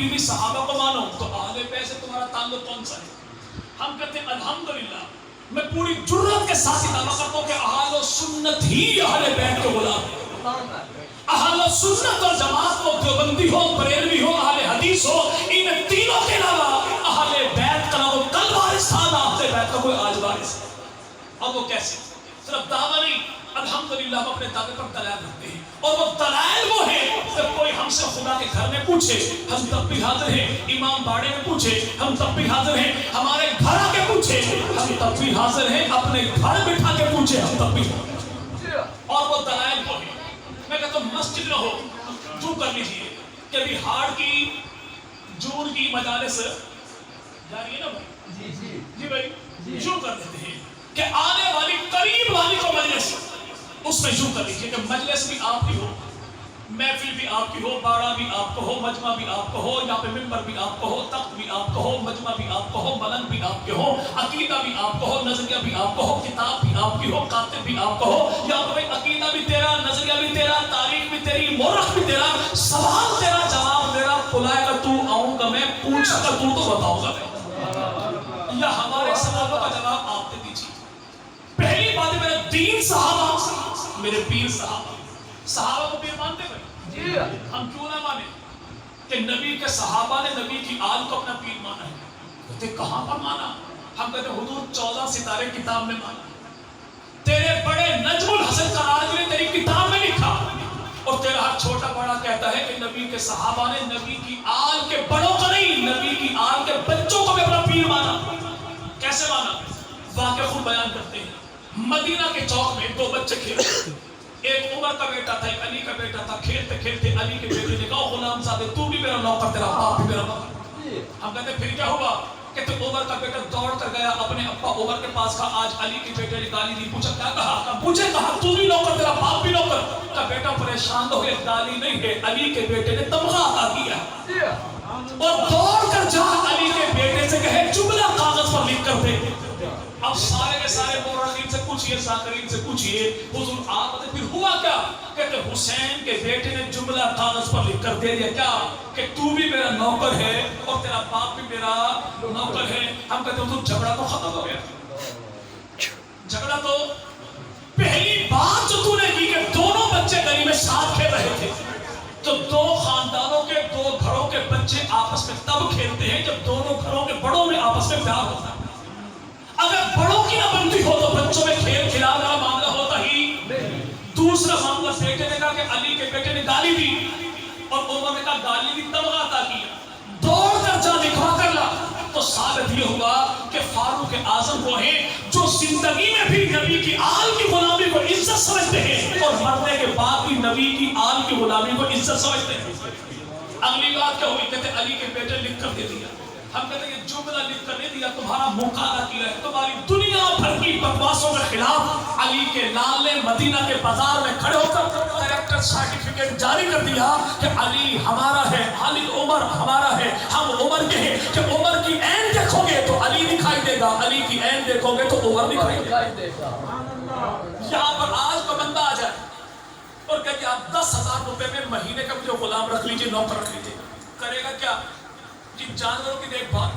ابھی بھی صحابہ کو مانو تو اہل بیت سے تمہارا تعلق کون سا ہے؟ ہم کہتے ہیں الحمدللہ میں پوری جرات کے ساتھ دعویٰ کرتا ہوں کہ اہل سنت ہی اہل بیت کے غلام ہیں۔ اہل سنت اور جماعت کو دیوبندی ہو، بریلوی ہو، اہل حدیث ہو، ان تینوں کے علاوہ اہل بیت کا نہ وہ کل وارث تھا نہ اہل بیت کا کوئی آج وارث ہے۔ اب وہ کیسے؟ صرف دعویٰ نہیں، الحمدللہ ہم اپنے دعوے پر دلائل رکھتے ہیں، اور وہ دلائل وہ ہیں جب کوئی ہم سے خدا کے گھر میں پوچھے ہم تب بھی حاضر ہیں، امام باڑے میں پوچھے ہم تب بھی حاضر ہیں، ہمارے گھر آ کے پوچھے ہم تب بھی حاضر ہیں، اپنے گھر بٹھا کے پوچھے ہم تب بھی حاضر ہیں۔ اور وہ دلائل وہ ہیں، میں کہتا ہوں مسجد نہ ہو جو کر لیجئے کہ ابھی ہاڑ کی جون کی مجالس جاری ہے نا بھائی؟ جی بھائی جو کر لیتے ہیں کہ آنے والی قریب والی کو مجلس اس میں یوں کر لیجئے کہ مجلس بھی آپ کی ہو، محفل بھی آپ کی ہو، باڑا بھی آپ کو ہو، مجمع بھی آپ کو ہو، یہاں پہ ممبر بھی آپ کو ہو، تخت بھی آپ کو ہو، مجمع بھی آپ کو ہو، ملنگ بھی آپ کے ہو، عقیدہ بھی آپ کو ہو، نظریہ بھی آپ کو ہو، کتاب بھی آپ کی ہو، کاتب بھی آپ کو ہو، یا پہ عقیدہ بھی تیرا، نظریہ بھی تیرا، تاریخ بھی تیری، مورخ بھی تیرا، سوال تیرا، جواب تیرا، بلائے گا تو آؤں گا میں، پوچھ کر تو بتاؤں گا میں، یا ہمارے سوالوں کا جواب آپ دے دیجیے۔ پہلی بات ہے میرا دین صحابہ، میرے پیر صحابہ، صحابہ کو پیر مانتے بھائی؟ ہم کیوں نہ مانے کہ نبی کے صحابہ نے نبی کی آل کو اپنا پیر مانا ہے؟ کہتے کہاں پر مانا؟ ہم کہتے حضور 14 ستارے کتاب میں مانا، تیرے بڑے نجم الحسن قرآن نے تیری کتاب میں لکھا، اور تیرا ہر چھوٹا بڑا کہتا ہے کہ نبی کے صحابہ نے نبی کی آل کے بڑوں کو نہیں، نبی کی آل کے بچوں کو بھی اپنا پیر مانا۔ کیسے مانا؟ واقعہ خود بیان کرتے ہیں۔ مدینہ کے چوک میں دو بچے کھیلتے، ایک عمر کا بیٹا تھا، ایک علی کا بیٹا تھا، کھیلتے کھیلتے علی کے بیٹے نے کہا غلام زادے تو بھی میرا نوکر، تیرا باپ بھی میرا نوکر۔ ہم کہتے پھر کیا ہوا؟ کہتے عمر کا بیٹا دوڑ کر گیا اپنے ابا عمر کے پاس، کہا آج علی کے بیٹے نے گالی دی، پوچھا کیا کہا؟ مجھے کہا تو بھی نوکر، تیرا باپ بھی نوکر۔ کا بیٹا پریشان ہو گیا، گالی نہیں ہے، علی کے بیٹے نے تمغہ عطا کیا، اور دوڑ کر جا علی کے بیٹے سے کہے جملہ کاغذ پر لکھ کر دے۔ اب سارے کے سارے مورخین سے پوچھئے، ذاکرین سے پوچھئے حضور آپ بتائیں پھر ہوا کیا؟ کہتے حسین کے بیٹے نے جملہ کاغذ پر لکھ کر دے دیا، کیا؟ کہ تو بھی میرا نوکر ہے اور تیرا باپ بھی میرا نوکر ہے۔ ہم کہتے حضور جھگڑا تو ختم ہو گیا، جھگڑا تو پہلی بات جو تو نے کی کہ دونوں بچے گلی میں ساتھ کھیل رہے تھے، تو دو خاندانوں کے دو گھروں کے بچے آپس میں تب کھیلتے ہیں جب دونوں گھروں کے بڑوں میں آپس میں پیار ہوتا ہے۔ اگر بڑوں کی نہ بنتی ہو تو بچوں میں کھیل کھلانے کا معاملہ ہوتا ہی۔ دوسرا معاملہ بیٹے نے کہا کہ علی کے بیٹے نے گالی دی، اور عمر نے کہا گالی دی تمغہ عطا کیا، دوڑ کر جا دکھا کر لا، تو ثابت یہ ہوا کہ فاروق اعظم وہ ہیں جو زندگی میں بھی نبی کی آل کی غلامی کو عزت سمجھتے ہیں، اور مرنے کے بعد بھی نبی کی آل کی غلامی کو عزت سمجھتے ہیں۔ اگلی بات کیا ہوئی؟ کہتے علی کے بیٹے لکھ کر دے دیا۔ ہم کہتے ہیں یہ جملہ لکھ کر نہیں دیا، تمہارا مقابلہ کیا ہے، تمہاری دنیا بھر کی بکواسوں کے خلاف علی کے لال نے مدینہ کے بازار میں کھڑے ہو کر کریکٹر سرٹیفکیٹ جاری کر دیا کہ علی ہمارا ہے، علی عمر ہمارا ہے، ہم عمر کے ہیں، کہ عمر کی عین دیکھو گے تو علی دکھائی دے گا، علی کی عین دیکھو گے تو عمر دکھائی دے گا۔ یہاں پر آج کا بندہ آ جائے اور کہتے آپ 10,000 روپے میں مہینے کا مجھے غلام رکھ لیجئے، نوکر رکھ لیجئے، کرے گا کیا؟ کہ جانوروں کی دیکھ بھال،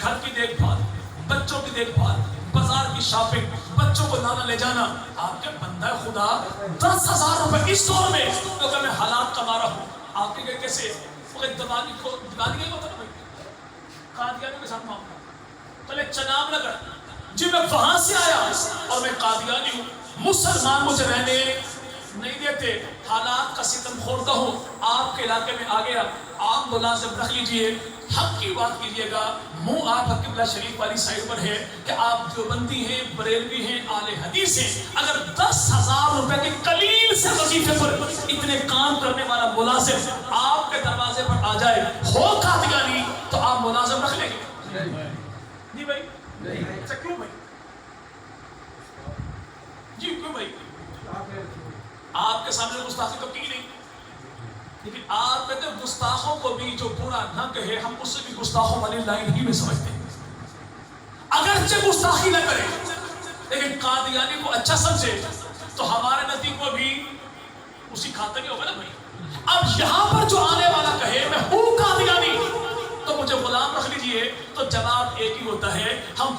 گھر کی دیکھ بھال، بچوں کی دیکھ بھال، بازار کی شاپنگ، بچوں کو لانا لے جانا۔ آپ کے بندہ خدا 10,000 روپے اس دور میں کیونکہ میں حالات کا مارا ہوں، آپ کے کیسے دماغی کو دماغی ہوتا نا بھائی، قادیانیوں کے ساتھ معاملہ، پہلے چناب نگر جی میں وہاں سے آیا اور میں قادیانی ہوں، مسلمان مجھے رہنے نہیں دیتے، حالات کا ستم خورتا ہوں، آپ کے علاقے میں آ گیا، آپ ملازم رکھ لیجئے، حق کی بات کیجئے گا، منہ آپ قبلہ شریف والی سائڈ پر ہے کہ آپ دیوبندی ہیں، بریلوی ہیں، اہل حدیث ہیں، اگر 10,000 روپے کے قلیل سے وظیفے پر اتنے کام کرنے والا ملازم آپ کے دروازے پر آ جائے ہو قادیانی تو آپ ملازم رکھ لیں گے؟ نہیں بھائی، اچھا کیوں بھائی؟ جی کیوں بھائی؟ آپ کے سامنے گستاخی تو کی نہیں، لیکن آپ کہتے ہیں گستاخوں کو بھی جو برا نہ کہے ہم اس سے بھی گستاخوں والی لائن ہی میں سمجھتے ہیں، اگرچہ گستاخی نہ کرے لیکن قادیانی کو اچھا سمجھے تو ہمارے نزدیک کو بھی اسی خاطر ہی ہوگا نا بھائی۔ اب یہاں پر جو آنے والا کہے میں ہوں قادیانی،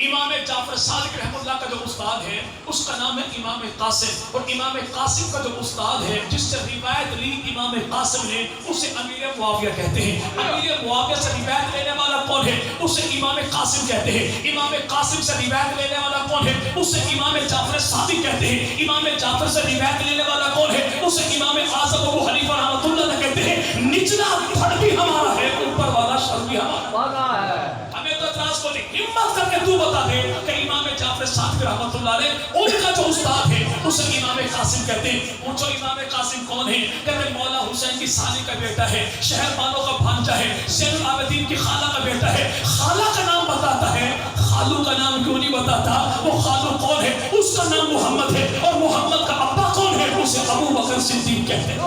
امام جعفر صادق رحمۃ اللہ کا جو استاد ہے اس کا نام ہے امام قاسم، اور امام قاسم کا جو استاد ہے جس سے روایت لی امام قاسم نے اسے امیر معاویہ کہتے ہیں۔ امیر معاویہ سے روایت لینے والا کون ہے؟ اسے امام قاسم کہتے ہیں۔ امام قاسم سے روایت لینے والا کون ہے؟ اسے امام جعفر صادق کہتے ہیں۔ امام جعفر سے روایت لینے والا کون ہے؟ اسے امام اعظم ابو حنیفہ رحمۃ اللہ علیہ کہتے ہیں۔ نچلا پھڑ بھی ہمارا ہے، اوپر والا شر بھی ہمارا ہے۔ ہمیں تو اعتراض کو نہیں، ہمت کر کے تو بتا دے کہ امام جعفر صادق رحمۃ اللہ علیہ ان کا جو استاد ہے اسے امام قاسم کہتے ہیں۔ پوچھو امام قاسم کون ہے؟ کہتے مولا حسین کی سالی کا بیٹا ہے، شہر بانو کا بھانجا ہے، زین العابدین کی خالہ کا بیٹا ہے۔ خالہ کا نام بتاتا ہے، خالو کا نام کیوں نہیں بتاتا؟ وہ خالو کون ہے؟ اس کا نام محمد ہے، اور محمد کا ابا کون ہے؟ اسے ابو بکر صدیق کہتے ہیں۔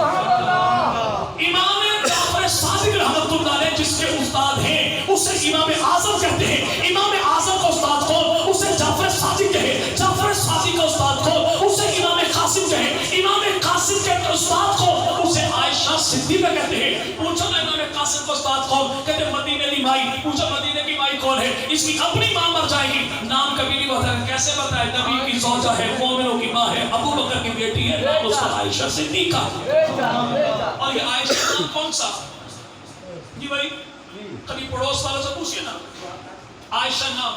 امام جعفر صادق رحمۃ اللہ علیہ جس کے استاد ہیں اسے امام اعظم کہتے ہیں۔ امام اعظم کا استاد کون؟ اسے جعفر صادق کہے۔ جعفر صادق کا استاد کون؟ اسے امام قاسم کہے۔ امام قاسم کے استاد کون؟ اسے عائشہ صدیقہ کہتے ہیں۔ پوچھو نا امام قاسم کا استاد کون؟ کہتے مدینے کی مائی۔ پوچھو مدینے کی مائی کون ہے؟ اس کی اپنی ماں مر جائے گی، نام کبھی نہیں بتایا۔ کیسے بتائے؟ نبی کی زوجہ ہے، مومنوں کی ماں ہے، ابو بکر کی بیٹی ہے، نام اس کا عائشہ صدیقہ۔ اور یہ عائشہ نام کون سا؟ جی بھائی کبھی پڑوس والوں سے پوچھئے نا عائشہ نام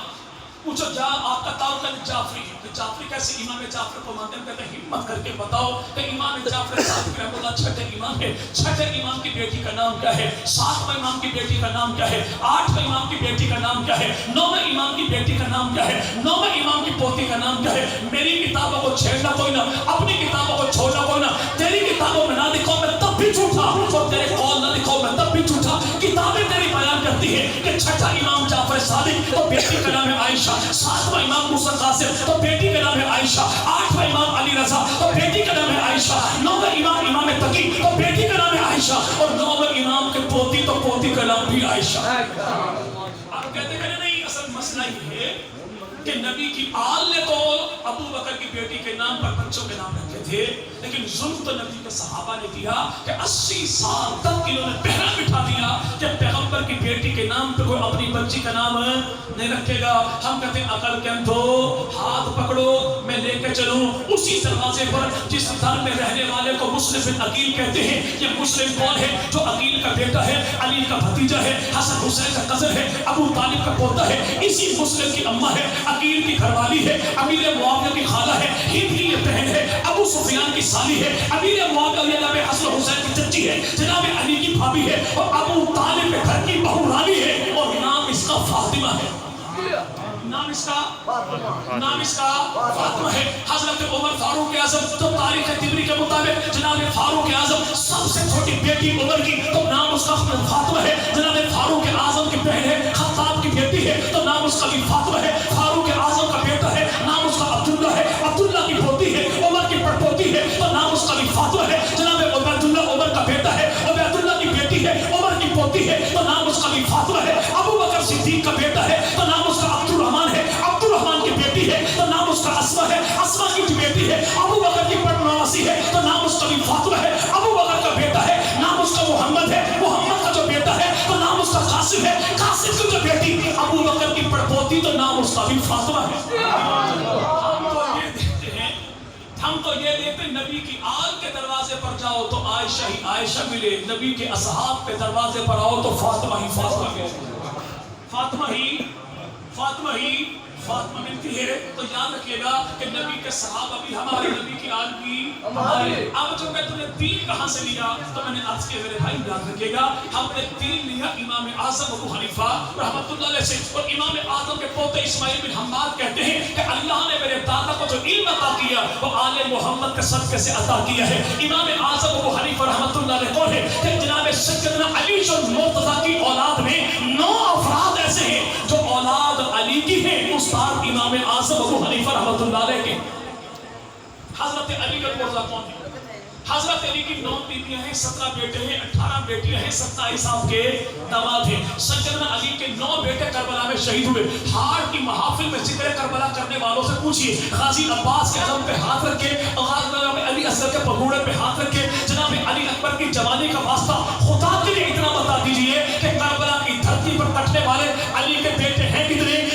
پوچھو، جا آپ کا تعلق جعفری ہے تو جعفری کیسے امام جعفر کو مانتے ہیں؟ کہتے ہیں ہمت کر کے بتاؤ کہ امام جعفر صادق رحمۃ اللہ چھٹے امام ہے۔ چھٹے امام کی بیٹی کا نام کیا ہے؟ ساتویں امام کی بیٹی کا نام کیا ہے؟ آٹھویں امام کی بیٹی کا نام کیا ہے؟ نویں امام کی بیٹی کا نام کیا ہے؟ نویں امام کی پوتی کا نام کیا ہے؟ میری کتابوں کو چھیڑنا کوئی نہ، اپنی کتابوں کو چھوڑنا کوئی نہ۔ تیری کتابوں میں نہ لکھو میں تب بھی جھوٹا، اور تیرے قول نہ لکھو میں تب بھی جھوٹا۔ کتابیں تیری بیان کرتی ہے کہ چھٹا امام جعفر صادق تو بیٹی کا نام ہے عائشہ، ساتواں امام موسیٰ قاسم تو بیٹی کا نام ہے عائشہ، آٹھواں امام علی رضا تو بیٹی کا نام ہے عائشہ، نوواں امام امام تقی تو بیٹی کا نام ہے عائشہ، اور نوواں امام کے پوتی تو پوتی کا نام بھی عائشہ۔ آپ کہتے ہیں نہیں، اصل مسئلہ یہ ہے کہ نبی کی آل نے تو ابو بکر کی بیٹی کے نام پر بچوں کے نام رکھے تھے، لیکن ظلم تو نبی کے صحابہ نے کیا کہ 80 سال تک انہوں نے پہرا بٹھا دیا کہ پیغمبر کی بیٹی کے نام پہ کوئی اپنی بچی کا نام نہیں رکھے گا۔ ہم کہتے ہیں عقل کے اندھو ہاتھ پکڑو میں لے کے چلوں اسی دروازے پر جس گھر میں رہنے والے کو مسلم بن عقیل کہتے ہیں۔ یہ مسلم کون ہے؟ جو عقیل کا بیٹا ہے، علی کا بھتیجا ہے، حسن حسین کا کزن ہے، ابو طالب کا پوتا ہے، اسی مسلم کی اماں ہے، عقیل کی گھر والی ہے، امیر معاویہ کی خالہ ہے، ہند کی یہ بہن ہے، ابو سفیان کی سالی ہے، امیر معاویہ جناب حسن حسین کی چچی ہے، جناب علی کی بھابھی ہے، اور ابو طالب کے گھر کی بہو رانی ہے، اور نام اس کا فاطمہ ہے۔ نام اس کا فاطمہ ہے۔ حضرت عمر فاروق اعظم تو تاریخ طبری کے مطابق جناب فاروق اعظم سب سے چھوٹی بیٹی عمر کی تو نام اس کا فاطمہ ہے۔ جناب فاروق اعظم کی بہن ہے، خطاب کی بیٹی ہے تو نام اس کا بھی فاطمہ ہے۔ فاروق اعظم کا بیٹا ہے، نام اس کا عبداللہ ہے، عبداللہ کی پوتی ہے، عمر کی پڑپوتی ہے تو نام اس کا بھی فاطمہ ہے۔ جناب عبیداللہ عمر کا بیٹا ہے، عبیداللہ کی بیٹی ہے، عمر کی پوتی ہے تو نام اس کا بھی فاطمہ ہے۔ ابو بکر صدیق کا بیٹا ہے تو نام اس کا عبد الرحمن ہے، عبد الرحمن کی بیٹی ہے تو نام اس کا اسما ہے، اسما کی بیٹی ہے، ابو بکر کی پڑنواسی ہے تو نام اس کا بھی فاطمہ ہے۔ ابو بکر کا بیٹا ہے، نام اس کا محمد ہے، محمد کا جو بیٹا ہے تو نام اس کا قاسم ہے، قاسم کی جو بیٹی ابو بکر کی پڑپوتی تو نام اس کا بھی فاطمہ ہے۔ ہم تو یہ دیکھتے ہیں نبی کی آل کے دروازے پر جاؤ تو عائشہ ہی عائشہ ملے، نبی کے اصحاب کے دروازے پر آؤ تو فاطمہ ہی فاطمہ ملے، فاطمہ ملتی ہے۔ تو یاد رکھیے گا کہ نبی کے صحابہ بھی ہمارے، نبی کی آل بھی ہمارے۔ اب جو میں تمہیں دین کہاں سے لیا تو میں نے عرض کیا میرے بھائی یاد رکھیے گا، ہم نے دین لیا امام اعظم ابو حنیفہ رحمۃ اللہ علیہ سے، اور امام اعظم کے پوتے اسماعیل بن حماد کہتے ہیں کہ اللہ نے میرے دادا کو جو علم عطا کیا وہ آل محمد کے صدقے سے عطا کیا ہے۔ امام اعظم ابو حنیفہ رحمۃ اللہ علیہ کون ہے؟ کہ جناب سیدنا علی المرتضیٰ کی اولاد میں 9 افراد ایسے ہیں جو اولاد علی کی ہیں، استاد امام اعظم ابو حنیفہ رحمۃ اللہ علیہ کے۔ حضرت علی کا مرزا کون ہے؟ حضرت علی کی 9 بیٹیاں ہیں، 17 بیٹے ہیں، 18 بیٹیاں ہیں، 27 آپ کے داماد ہیں۔ سیدنا علی کے 9 بیٹے کربلا میں شہید ہوئے۔ ہار کی محافل میں ذکر کربلا کرنے والوں سے پوچھئے، غازی عباس کے علم پہ ہاتھ رکھے، جناب علی اصغر کے پگوڑے پہ ہاتھ رکھے، جناب علی اکبر کی جوانی کا واسطہ خدا کے لیے اتنا بتا دیجئے کہ کربلا کی دھرتی پر کٹنے والے علی کے بیٹے ہیں کتنے؟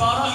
12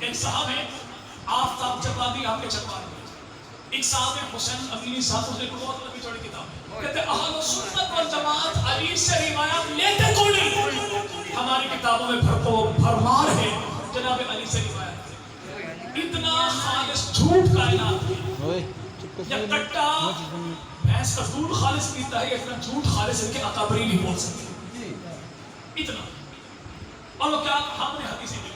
ایک صاحب ہے آفتاب جبادی آپ کے چکوان میں، ایک صاحب ہے حسین امینی صاحب، اس نے بہت لمبی چوڑی کتاب ہے، کہتے اہل سنت والجماعت علی سے روایات لیتے کوئی نہیں، ہماری کتابوں میں بھرمار ہے جناب علی سے روایت، اتنا خالص جھوٹ کائنات ہے، یا کٹا بھینس کا دودھ خالص پیتا ہے، اتنا جھوٹ خالص ہے کہ اکابری نہیں بول سکتے، اتنا. اور وہ کیا ہم نے حدیثیں کی،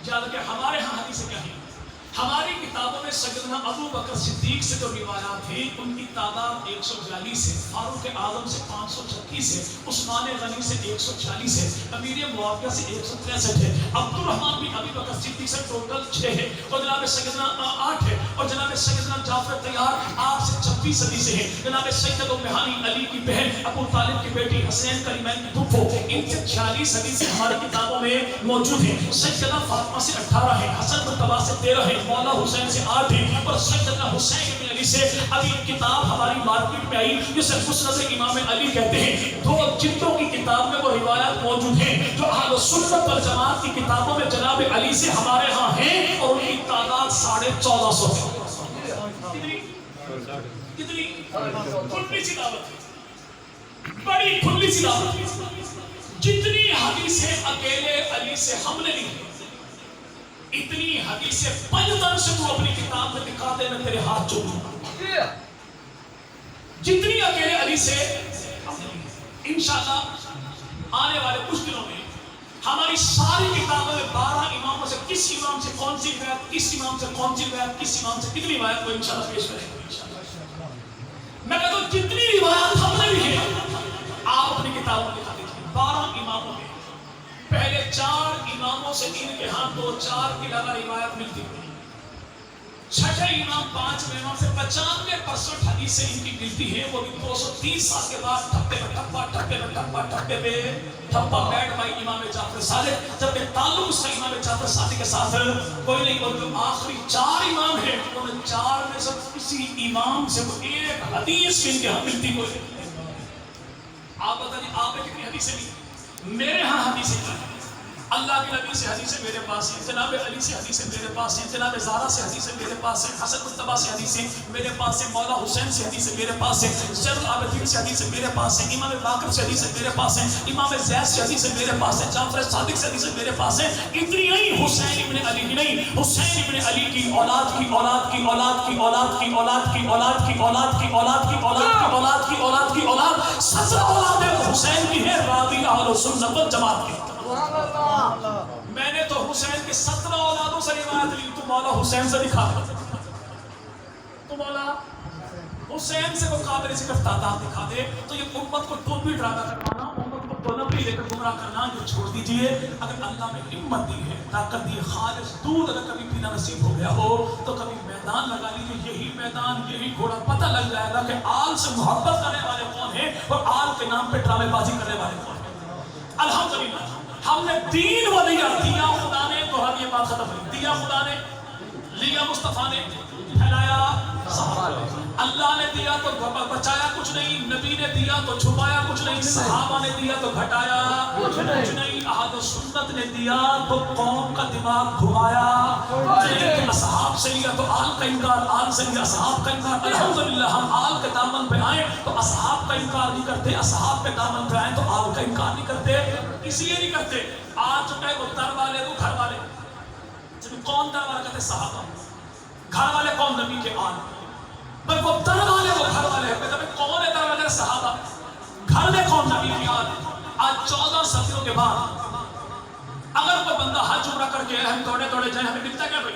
جب کہ ہمارے ہاں حدیثیں کیا ہیں، ہماری کتابوں میں سیدنا ابو بکر صدیق سے جو روایات ہیں ان کی تعداد 142 ہے، فاروق اعظم سے 536 ہے، عثمان غنی سے 140 ہے، امیر معاویہ سے 163 ہے، عبد الرحمن بن ابی بکر صدیق سے ٹوٹل 6 ہے، اور جناب سیدنا 8 ہے، اور جناب سیدنا جعفر طیار آپ سے 26 حدیثیں ہیں، جناب سید ام ہانی علی کی بہن ابو طالب کی بیٹی حسین کریمین کی پھپھو، ان سے 46 حدیثیں ہماری کتابوں میں موجود ہیں، سیدنا فاطمہ سے 18 ہے، حسن مرتضیٰ سے 13 ہے، مولا حسین سے 8 ہے، اور سیدنا حسین بن علی سے ابھی کتاب ہماری مارکیٹ میں آئی جسے مسند امام علی کہتے ہیں، 2 جلدوں کی کتاب میں وہ روایات موجود ہیں جو اہل سنت والجماعت کی کتابوں میں جناب علی سے ہمارے ہاں ہیں، اور ان کی تعداد 1450 ہے. کتنی کھلی سی دعوت ہے، بڑی کھلی سی دعوت ہے. جتنی حدیثیں اکیلے علی سے ہم نے لی اتنی حدیثیں پنجتن سے تو اپنی کتاب میں دکھا دے، میں تیرے ہاتھ جوڑوں. جتنی اکیلے علی سے انشاءاللہ آنے والے کچھ دنوں میں ہماری ساری کتابوں میں 12 اماموں سے کس امام سے کون سی روایت، کس امام سے کون سی روایت، کس امام سے کتنی روایت کو انشاءاللہ پیش کریں گے. میں کہتا ہوں جتنی روایت ہم نے لی ہے آپ اپنی کتابوں میں دکھا دیجیے. 12 اماموں میں پہلے 4 اماموں سے ان کے ہاں 2-4 کی لگا روایت ملتی ہوئی، چھٹے امام 5 امام سے 95% حدیثیں ان کی ملتی ہیں. وہ بھی 230 سال کے بعد ٹھپے میں ٹھپا، ٹھپے میں ٹھپا، ٹھپے میں ٹھپا بیٹھ بھائی امام جعفر صادق، جب کہ تعلق اس کا امام جعفر صادق کے ساتھ کوئی نہیں. اور جو آخری 4 امام ہیں ان 4 میں سے کسی امام سے وہ ایک حدیث ان کے ہاں ملتی کوئی نہیں. آپ بتائیے آپ نے کتنی حدیثیں لی؟ میرے ہاں حدیثیں کیا ہیں؟ اللہ کے نبی سے حدیثیں میرے پاس ہیں، جناب علی سے حدیثیں میرے پاس ہیں، جناب زہرا سے حدیثیں میرے پاس ہیں، حسن مصطفیٰ سے حدیثیں میرے پاس ہیں، مولا حسین سے حدیثیں میرے پاس ہیں، زین العابدین سے حدیثیں میرے پاس ہیں، امام باقر سے حدیثیں میرے پاس ہیں، امام زید سے حدیثیں میرے پاس ہیں، جعفر صادق سے حدیثیں میرے پاس ہیں. اتنی نہیں، حسین ابن علی کی نہیں، حسین ابن علی کی اولاد کی اولاد کی اولاد کی اولاد کی اولاد کی اولاد کی اولاد کی اولاد کی اولاد کی اولاد کی اولاد کی اولاد 17 اولاد حسین کی ہے، راضی اہل سنت والجماعت کی. میں نے تو حسین کے 17 اولادوں سے روایت لی، تو مولا حسین سے دکھا دے، تو مولا حسین سے وہ قابل ذکر تعداد دکھا دے. تو یہ امت کو تو بھی ڈراما کروانا، امت کو تو نبی لے کر گمراہ کرنا یہ چھوڑ دیجئے. اگر اللہ نے ہمت دی ہے، طاقت دی، خالص دودھ اگر کبھی پینا نصیب ہو گیا ہو تو کبھی میدان لگا لیجیے. یہی میدان، یہی گھوڑا، پتہ لگ جائے گا کہ آل سے محبت کرنے والے کون ہیں اور آل کے نام پہ ڈرامے بازی کرنے والے کون ہیں. الحمدللہ ہم نے دین و دیا، دیا خدا نے، تو ہم یہ بات ختم ہوئی. دیا خدا نے، لیا مصطفیٰ نے، پھیلایا صحابہ نے. اللہ نے دیا تو بچایا کچھ نہیں، نبی نے دیا تو چھپایا کچھ نہیں، صحابہ نے دیا تو گھٹایا کچھ نہیں، اہل سنت نے دیا تو قوم کا دماغ گھمایا. اصحاب سے لیا تو آل کا انکار، آل سے لیا اصحاب کا انکار. الحمدللہ ہم آل کے دامن پہ آئے تو اصحاب کا انکار نہیں کرتے، اصحاب کے دامن پہ آئے تو آل کا انکار نہیں کرتے. اس لیے نہیں کرتے. آج چکے وہ در والے کو گھر والے، کون در والے کہتے؟ صحابہ. گھر والے کون؟ نبی کے آل. پر وہ در والے وہ گھر والے ہیں. کون ہے در والے؟ صحابہ. گھر میں کون؟ نبی کی آل. آج 14 صدیوں کے بعد اگر کوئی بندہ حج عمرہ کر کے ہم توڑے توڑے جائیں، ہمیں ملتا کیا بھائی؟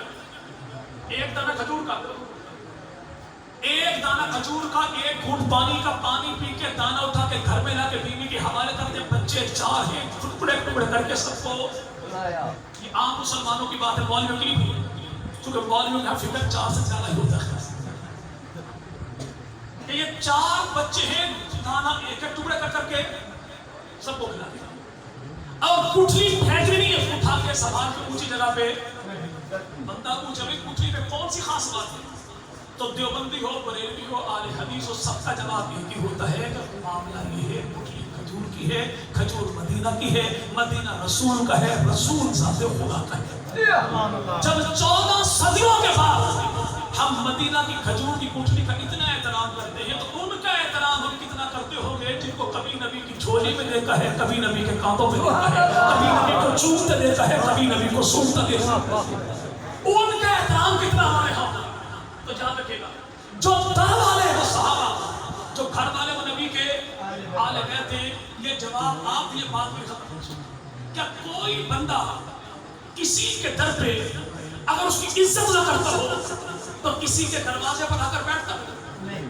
ایک دانہ کھجور کا، ایک دانہ کھجور کا، ایک گھونٹ پانی کا، پانی پی کے دانہ اٹھا کے گھر میں لا کے بیوی کے حوالے کرتے. بچے 4 ہیں، ٹکڑے ٹکڑے کر کے سب کو. یہ عام مسلمانوں کی بات ہے، مولویوں کی نہیں، کیونکہ مولویوں کا فکر 4 سے زیادہ ہی ہوتا ہے. کہ یہ 4 بچے ہیں، دانہ ایک ایک ٹکڑے کر کے سب کو کھلا دیا. اور پٹھلی پھینکنی نہیں ہے، اٹھا کے سنبھال کے اونچی جگہ پہ. بندہ پوچھے بھائی پٹھلی پہ کون سی خاص بات ہے؟ تو دیوبندی ہو، بریلوی ہو، اہل حدیث ہو، سب کا جواب یہ ہوتا ہے کہ معاملہ یہ ہے، پٹھلی کھجور کی ہے، کھجور مدینہ کی ہے، مدینہ رسول کا ہے، رسول ذات خدا کا ہے. جب 14 صدیوں کے بعد ہم مدینہ کی کھجور کی کوٹھلی کا اتنا احترام کرتے ہیں تو ان کا احترام ہم کتنا کرتے ہوں گے جن کو کبھی نبی کی جھولی میں دیکھا ہے، کبھی نبی کے کانٹوں میں دیکھا ہے، کبھی نبی کو چومتے دیکھا ہے، کبھی نبی کو سونگتا دیکھا ہے۔ ان کا احترام کتنا ہمارے ہاں تو جہاں رکھے گا جو در والے وہ صحابہ، جو گھر والے وہ نبی کے آل بیت ہیں۔ یہ جواب آپ یہ بات بھی ختم ہو چکی۔ کیا کوئی بندہ کسی کے در پہ اگر اس کی عزت نہ کرتا ہو تو کسی کے دروازے پر آ کر بیٹھتا ہے؟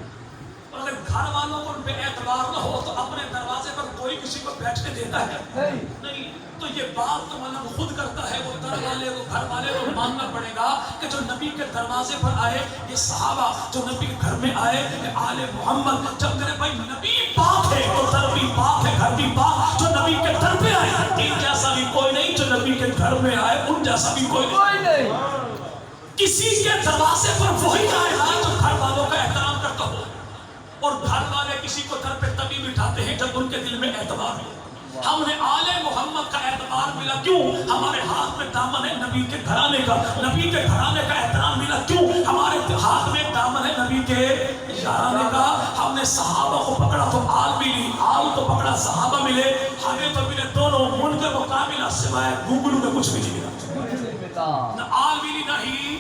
اور اگر گھر والوں کو ان پہ اعتبار نہ ہو تو اپنے دروازے پر کوئی کسی کو بیٹھنے دیتا ہے؟ نہیں۔ تو یہ بات تو مطلب خود کرتا ہے، وہ در والے وہ گھر والے کو ماننا پڑے گا کہ جو نبی کے دروازے پر آئے، یہ صحابہ جو نبی کے گھر میں آئے، یہ آل محمد، جب میرے بھائی نبی پاک ہے تو در بھی پاک ہے، گھر بھی پاک۔ جو نبی کے در پہ آئے ان جیسا بھی کوئی نہیں، جو نبی کے گھر میں آئے ان جیسا بھی کوئی نہیں۔ کسی کے دروازے پر وہی آئے گا جو گھر والوں کا احترام کرتا ہو، اور گھر والے کسی کو در پہ تبھی بٹھاتے ہیں جب ان کے دل میں اعتبار ہو۔ ہم نے آل محمد کا اعتبار ملا کیوں؟ ہمارے ہاتھ میں دامن ہے نبی کے گھرانے کا، نبی کے گھرانے کا احترام ملا کیوں؟ ہمارے ہاتھ میں دامن ہے نبی کے یارانے کا۔ ہم نے صحابہ کو پکڑا تو آل ملی، آل کو پکڑا صحابہ ملے، ہمیں تو ملے دونوں منکر و کامل سوائے گوگلو میں کچھ بھی نہیں ملا، نہ آل ملی نہ ہی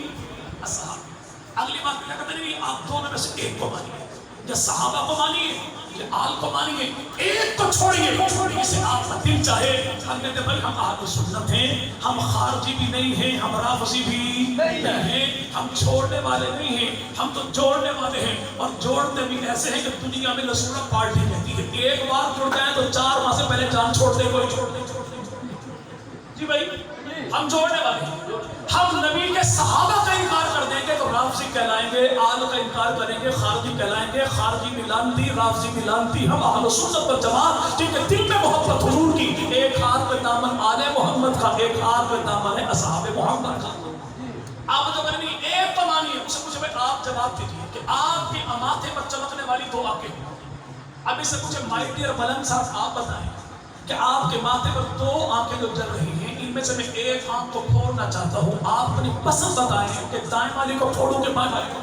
اصحاب۔ اگلی بات کیا کہتے ہیں؟ آپ دونوں میں سے ایک کو مانیے، یا صحابہ کو مانیے یا آل کو مانیے، ایک کو چھوڑیے جسے آپ کا دل چاہے۔ ہم کہتے ہیں بھائی ہم اہل سنت ہیں، ہم خارجی بھی نہیں ہیں، ہم رافضی بھی نہیں ہیں، ہم چھوڑنے والے نہیں ہیں، ہم تو جوڑنے والے ہیں، اور جوڑتے بھی ایسے ہیں کہ دنیا میں لسوڑا پارٹی کہتی ہے، ایک بار جڑ جائیں تو 4 ماہ سے پہلے جان چھوڑتے کوئی چھوڑتے جی بھائی ہم جوڑنے والے ہیں۔ ہم نبی کے صحابہ کا انکار کر دیں گے تو رافضی کہلائیں گے، آل کا انکار کریں گے خارجی کہلائیں گے، خارجی بھی لانتی، رافضی بھی لانتی۔ ہم اہل سنت والجماعت جن کے دل میں محبت حضور کی، ایک ہاتھ میں دامن آل محمد کا، ایک ہاتھ میں دامن ہے اصحاب محمد کا۔ آپ جو کریں گے ایک تو مانیے، اسے پوچھے بھائی آپ جواب دیجیے کہ آپ کے ماتھے پر چمکنے والی 2 آنکھیں ہیں۔ اب اسے پوچھے مائی ڈیئر ملنگ صاحب آپ بتائیں کہ آپ کے ماتھے پر 2 آنکھیں جو جل رہی ہیں، ان میں سے میں ایک آنکھ کو پھوڑنا چاہتا ہوں، آپ اپنی پسند بتائیں کہ دائیں والی کو پھوڑوں کے بائیں والی کو۔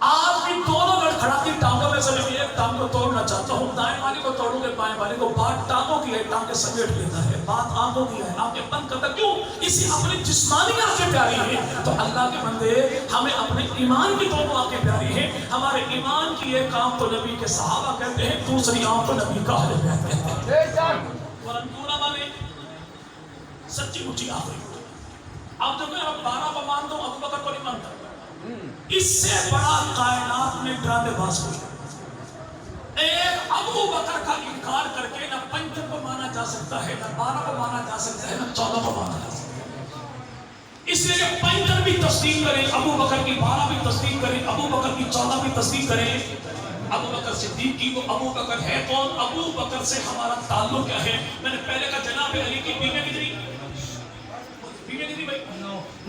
آپ کی دونوں لڑکھڑاتی ٹانگوں میں سے میں ایک ٹانگ کو توڑنا چاہتا ہوں، دائیں والی کو توڑوں گے بائیں والی کو۔ بات ٹانگوں کی ہے، ٹانگیں سمیٹ لیتا ہے، بات آنکھوں کی ہے، آنکھیں بند کرتا۔ کیوں؟ اسی اپنی جسمانی آنکھیں پیاری ہیں تو اللہ کے بندے ہمیں اپنے ایمان کی 2 آنکھیں پیاری ہیں۔ ہمارے ایمان کی ایک آنکھ تو نبی کے صحابہ کہتے ہیں، دوسری آنکھ تو نبی کا اہل بیت کہتے ہیں۔ قرآن کیوں نہ مانے؟ سچی مچی آخری۔ اب جب میں 12 کو مانتا ہوں، ابو بکر کو نہیں مانتا۔ اس سے بڑا کائنات میں ڈرامے باز کوئی، ایک ابو بکر کا انکار کر کے نہ 5 کو مانا جا سکتا ہے، نہ 12 کو مانا جا سکتا ہے، نہ 14 کو مانا جا سکتا ہے۔ اس لیے کہ 5 بھی تصدیق کریں ابو بکر کی، 12 بھی تصدیق کریں ابو بکر کی، 14 بھی تصدیق کریں ابو بکر صدیق کی۔ وہ ابو بکر ہے کون؟ ابو بکر سے ہمارا تعلق کیا ہے؟ میں نے پہلے کہا جناب علی کی بیویاں کتنی بھائی؟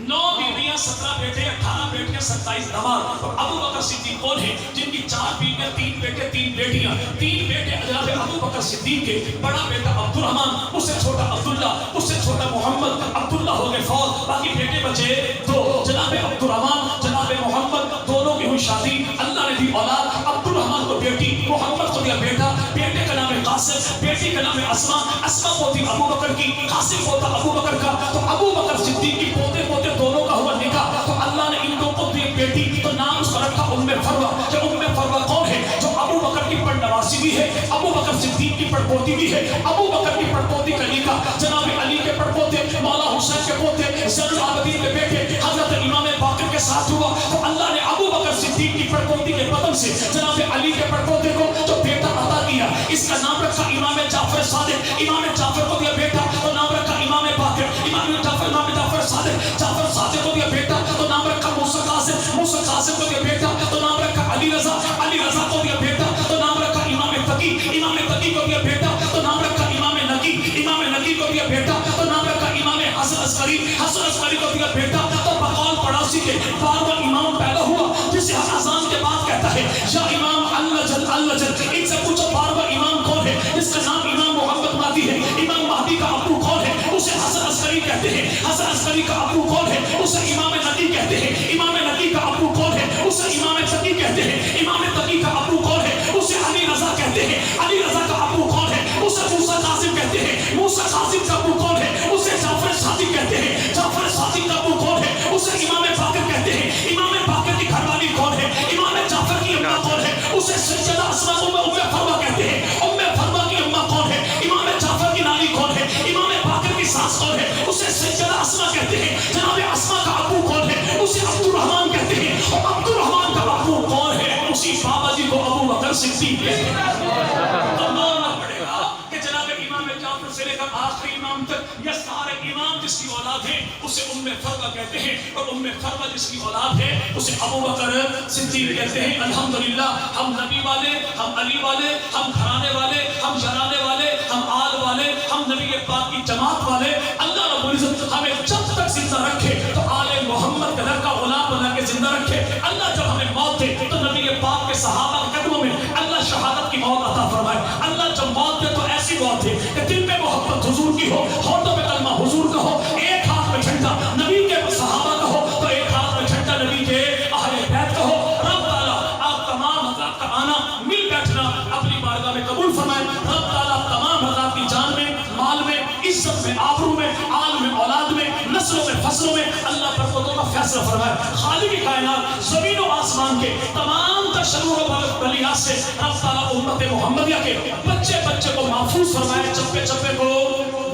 9 بیویاں، 17 بیٹے، 18 بیٹیاں، 27 داماد۔ اور ابو بکر صدیق کون ہے؟ جن کی 4 بیویاں، 3 بیٹے، 3 بیٹیاں۔ 3 بیٹے جناب ابو بکر صدیق کے، بڑا بیٹا عبد الرحمن، اس سے چھوٹا عبداللہ، اس سے چھوٹا محمد۔ عبداللہ ہو گئے فوت، باقی بیٹے بچے 2، جناب عبد الرحمن، جناب محمد، دونوں کی ہوئی شادی، اللہ نے دی اولاد۔ عبد الرحمن کو بیٹی، محمد کو دیا بیٹا، بیٹے کا نام ہے قاسم، بیٹی کا نام ہے اسما، اسما پوتی ابو بکر کی، قاسم پوتا ابو بکر کا۔ تو ابو بکر صدیق کی پوتے پوتے دونوں کا ہوا نکاح، تو اللہ نے ان دو کو دی بیٹی، تو نام اس کا رکھا ام فروہ۔ کہ ام فروہ کون ہے؟ جو ابو بکر کی پڑ نواسی بھی ہے، ابو بکر صدیق کی پڑ پوتی بھی ہے۔ ابو بکر کی پڑ پوتی کا نکاح جناب علی کے پڑ پوتے مولا حسین کے پوتے زین العابدین کے بیٹے حضرت امام باقر کے ساتھ ہوا۔ تو اللہ نے ابو بکر صدیق کی پڑ پوتی کے بدن سے جناب علی کے پڑ پوتے کو جو بیٹا عطا کیا، اس کا نام رکھا امام جعفر صادق۔ امام جعفر کو دیا بیٹا تو نام رکھا امام باقر۔ امام جعفر صادق، جعفر صادق کو دیا بیٹا تو نام رکھا موسیٰ قاسم۔ موسیٰ قاسم کو دیا بیٹا تو نام رکھا علی رضا۔ علی رضا کو دیا بیٹا تو نام رکھا امام تقی۔ امام تقی کو دیا بیٹا تو نام رکھا امام نقی۔ امام نقی کو دیا بیٹا تو نام رکھا امام حسن عسکری۔ حسن عسکری کو دیا بیٹا تو بقول پڑاسی کے 12واں امام پیدا ہوا، جسے ہر اذان کے بعد کہتا ہے یا امام اللجل اللجل۔ ان سے پوچھو 12واں امام کون ہے؟ اس کا نام امام محمد مہدی ہے۔ امام مہدی کا ابو کون ہے؟ اسے حسن عسکری کہتے ہیں. حسن عسکری کا ابو کون ہے؟ اسے امام تقی کہتے ہیں. امام نقی کا ابو کون ہے؟ اسے امام تقی کہتے ہیں. امام تقی کا ابو کون ہے؟ اسے علی رضا کہتے ہیں. علی رضا کا ابو کون ہے؟ اسے موسیٰ کاظم کہتے ہیں. موسیٰ کاظم کا ابو کون ہے؟ اسے جعفر صادق کہتے ہیں. جعفر صادق کا ابو کون ہے؟ اسے امام باقر کہتے ہیں. امام باقر کی گھر والی کون ہے؟ امام جعفر کی اماں کون ہے؟ اسے سیدہ اسماء ام فروا کہتے ہیں. ام فروا کی اماں کون ہے؟ امام جعفر کی نانی کون ہے؟ امام باقر کی ساس کون ہے؟ اسے سیدہ اسماء کہتے ہیں. جناب اسماء کا ابو کون ہے؟ اسے عبد الرحمن کہتے ہیں. اور عبد الرحمن کا ابو کون ہے؟ اسی بابا جی کو ابو بکر صدیق کہتے ہیں. تو ماننا پڑے گا کہ جناب امام جعفر سے لے کر آخری امام تک یہ سارے امام جس کی اولاد ہے اسے ام فروا کہتے ہیں. اور ام فروا جس کی اولاد ہے اسے ابو بکر صدیق کہتے ہیں. الحمدللہ ہم نبی والے، ہم علی والے، ہم گھرانے والے، ہم جرانے والے، ہم آل والے، ہم نبی پاک کی جماعت والے. اللہ رب العزت ہمیں جب تک زندہ رکھے تو آل محمد کا گھر کا غلام بنا کے زندہ رکھے. اللہ جب ہمیں موت دے تو نبی پاک کے صحابہ کے قدموں میں اللہ شہادت کی موت عطا فرمائے. اللہ جب موت دے تو ایسی موت دے کہ دل میں محبت حضور کی ہو، ہونٹوں پہ کلمہ حضور کا ہو، ایک ہاتھ میں جھنڈا نبی کے صحابہ کا ہو تو ایک ہاتھ میں جھنڈا نبی کے اہل بیت کا ہو. رب تعالیٰ آپ تمام حضرات کا آنا، مل بیٹھنا اپنی بارگاہ میں قبول فرمائے. رب تعالیٰ تمام حضرات کی جان میں، مال میں، عزت میں، آبرو میں، آل میں، اولاد میں، نسلوں میں، فصلوں میں اللہ برکتوں کا فیصلہ فرمائے. خالق کائنات زمین و آسمان کے تمام تشرور و بلیات سے رب تعالیٰ امت محمدیہ کے بچے بچے کو محفوظ فرمائے، چپے چپے کو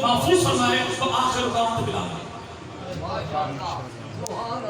محفوظ فرمائے. تو آخر کام بلا